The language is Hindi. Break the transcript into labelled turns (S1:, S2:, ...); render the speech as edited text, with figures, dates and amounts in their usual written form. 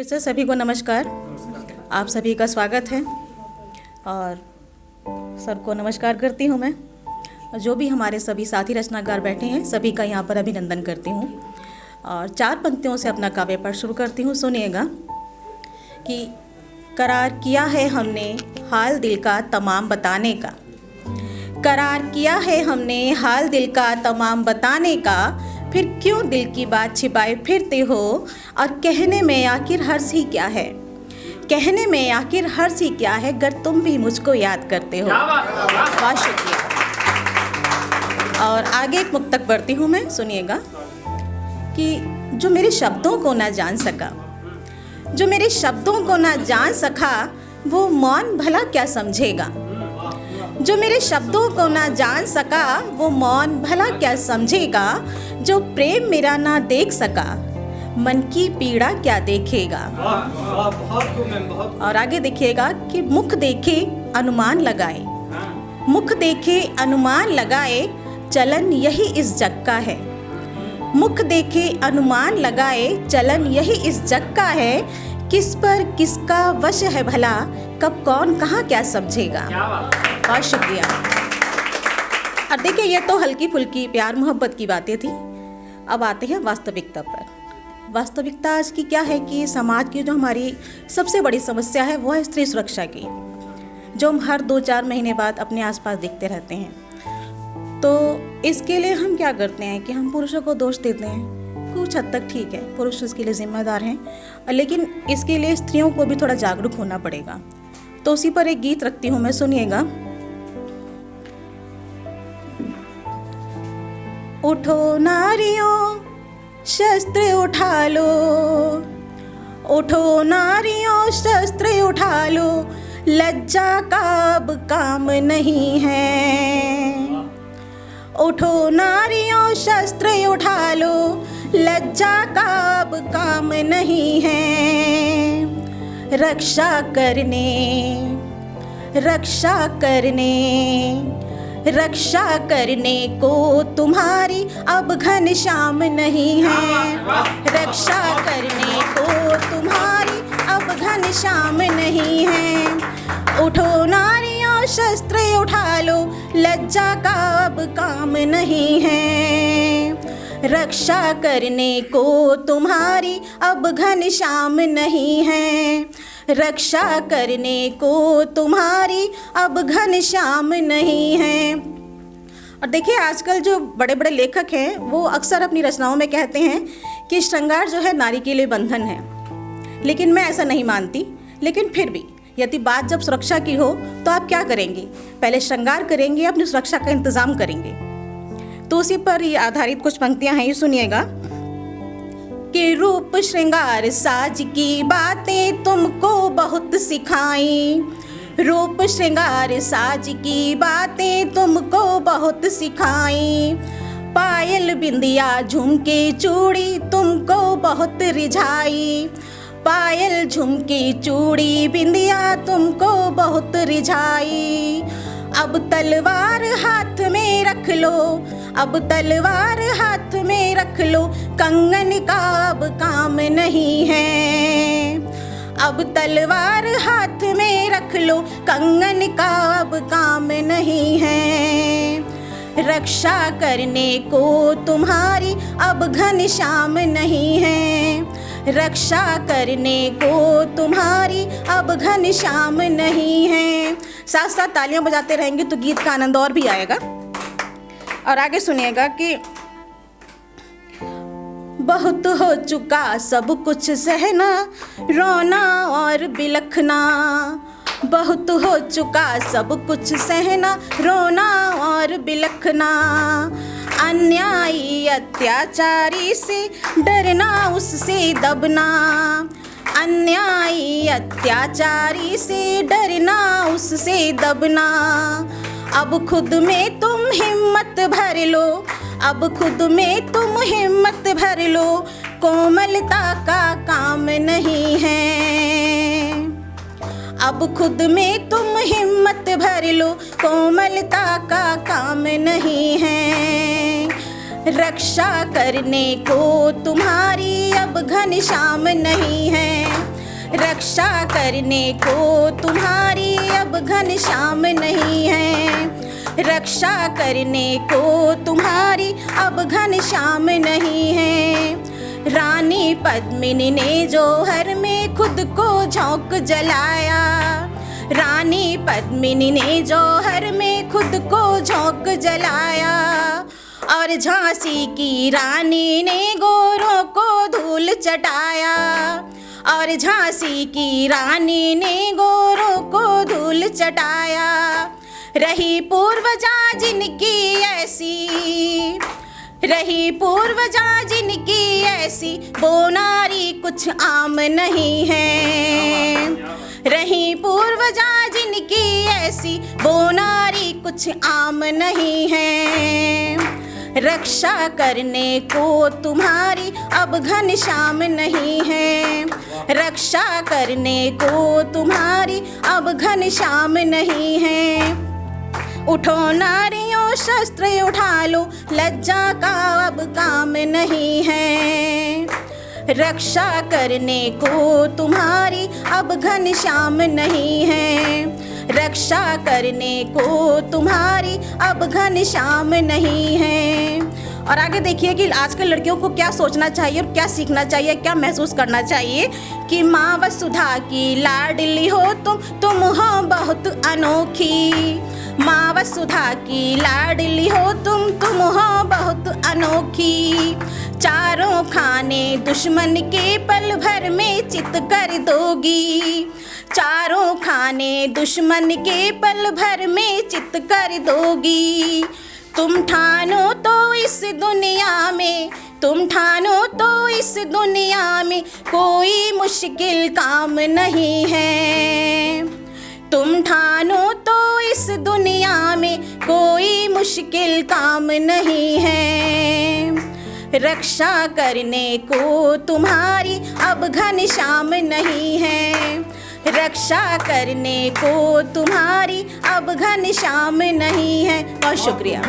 S1: फिर से सभी को नमस्कार। आप सभी का स्वागत है और सर को नमस्कार करती हूँ मैं। जो भी हमारे सभी साथी रचनाकार बैठे हैं सभी का यहाँ पर अभिनंदन करती हूँ और 4 पंक्तियों से अपना काव्य पाठ शुरू करती हूँ। सुनिएगा कि करार किया है हमने हाल दिल का तमाम बताने का, करार किया है हमने हाल दिल का तमाम बताने का, फिर क्यों दिल की बात छिपाए फिरते हो, और कहने में आखिर हर्ष ही क्या है, कहने में आखिर हर्ष ही क्या है, अगर तुम भी मुझको याद करते हो। बहुत शुक्रिया। और आगे एक मुक्तक पढ़ती हूँ मैं। सुनिएगा कि जो मेरे शब्दों को ना जान सका, जो मेरे शब्दों को ना जान सका, वो मौन भला क्या समझेगा, जो मेरे शब्दों को ना जान सका वो मौन भला क्या समझेगा, जो प्रेम मेरा ना देख सका मन की पीड़ा क्या देखेगा। और आगे देखिएगा कि मुख देखे अनुमान लगाए, मुख देखे अनुमान लगाए, चलन यही इस जग का है, मुख देखे अनुमान लगाए, चलन यही इस जग का है, किस पर किसका वश है भला, कब कौन कहाँ क्या समझेगा। बहुत शुक्रिया। और देखिए ये तो हल्की फुल्की प्यार मोहब्बत की बातें थी। अब आते हैं वास्तविकता पर। वास्तविकता आज की क्या है कि समाज की जो हमारी सबसे बड़ी समस्या है वो है स्त्री सुरक्षा की, जो हम हर 2-4 महीने बाद अपने आसपास देखते रहते हैं। तो इसके लिए हम क्या करते हैं कि हम पुरुषों को दोष देते हैं। कुछ हद तक ठीक है, पुरुष इसके लिए जिम्मेदार हैं, लेकिन इसके लिए स्त्रियों को भी थोड़ा जागरूक होना पड़ेगा। तो उसी पर एक गीत रखती हूँ मैं। सुनिएगा। उठो नारियों शस्त्र उठा लो, उठो नारियों शस्त्र उठा लो, लज्जा का अब काम नहीं है। उठो नारियों शस्त्र उठा लो, लज्जा का अब काम नहीं है। रक्षा करने, रक्षा करने, रक्षा करने को तुम्हारी अब घनश्याम नहीं है। रक्षा करने को तुम्हारी अब घनश्याम नहीं है। उठो नारियों शस्त्र उठा लो, लज्जा का अब काम नहीं है। रक्षा करने को तुम्हारी अब घनश्याम नहीं है। रक्षा करने को तुम्हारी अब घनश्याम नहीं है। और देखिए आजकल जो बड़े बड़े लेखक हैं वो अक्सर अपनी रचनाओं में कहते हैं कि श्रृंगार जो है नारी के लिए बंधन है, लेकिन मैं ऐसा नहीं मानती। लेकिन फिर भी यदि बात जब सुरक्षा की हो तो आप क्या करेंगे, पहले श्रृंगार करेंगे, अपनी सुरक्षा का इंतजाम करेंगे। तो उसी पर ये आधारित कुछ पंक्तियां हैं, ये सुनिएगा कि रूप श्रृंगार साज की बातें तुमको बहुत सिखाई, रूप श्रृंगार साज की बातें तुमको बहुत सिखाई, पायल बिंदिया झुमके चूड़ी तुमको बहुत रिझाई, पायल झुमके चूड़ी बिंदिया तुमको बहुत रिझाई। अब तलवार हाथ में रख लो, अब तलवार हाथ में रख लो, कंगन का अब काम नहीं है। अब तलवार हाथ में रख लो, कंगन का अब काम नहीं है। रक्षा करने को तुम्हारी अब घनश्याम नहीं है। रक्षा करने को तुम्हारी अब घनश्याम नहीं है। साथ साथ तालियां बजाते रहेंगे तो गीत का आनंद और भी आएगा। और आगे सुनिएगा कि बहुत हो चुका सब कुछ सहना, रोना और बिलखना, बहुत हो चुका सब कुछ सहना, रोना और बिलखना, अन्यायी अत्याचारी से डरना उससे दबना, अन्यायी अत्याचारी से डरना उससे दबना। अब खुद में तुम हिम्मत भर लो, अब खुद में तुम हिम्मत भर लो, कोमलता का काम नहीं है। अब खुद में तुम हिम्मत भर लो, कोमलता का काम नहीं है। रक्षा करने को तुम्हारी अब घनश्याम नहीं है। रक्षा करने को तुम्हारी अब घनश्याम नहीं है। रक्षा करने को तुम्हारी अब घनश्याम नहीं है। रानी पद्मिनी ने जौहर में खुद को झोंक जलाया। रानी पद्मिनी ने जौहर में खुद को झोंक जलाया। और झांसी की रानी ने गोरों को धूल चटाया। और झांसी की रानी ने गोरों को धूल चटाया। रही पूर्वजा जिनकी ऐसी, रही पूर्वजा जिनकी ऐसी, वो नारी कुछ आम नहीं है। रही पूर्वजा जिनकी ऐसी, वो नारी कुछ आम नहीं है। रक्षा करने को तुम्हारी अब घनश्याम नहीं है। रक्षा करने को तुम्हारी अब घनश्याम नहीं है। उठो नारियों शस्त्र उठा लो, लज्जा का अब काम नहीं है। रक्षा करने को तुम्हारी अब घनश्याम नहीं है। रक्षा करने को तुम्हारी अब घनश्याम नहीं है। और आगे देखिए कि आजकल लड़कियों को क्या सोचना चाहिए और क्या सीखना चाहिए, क्या महसूस करना चाहिए कि माँ वसुधा की लाडली हो तुम हो बहुत अनोखी। माँ वसुधा की लाडली हो तुम हो बहुत अनोखी। चारों खाने दुश्मन के पल भर में चित कर दोगी। चारों खाने दुश्मन के पल भर में चित कर दोगी। तुम ठानो तो इस दुनिया में, तुम ठानो तो इस दुनिया में कोई मुश्किल काम नहीं है। तुम ठानो तो इस दुनिया में कोई मुश्किल काम नहीं है। रक्षा करने को तुम्हारी अब घनश्याम नहीं है। रक्षा करने को तुम्हारी अब घनश्याम नहीं है। बहुत शुक्रिया।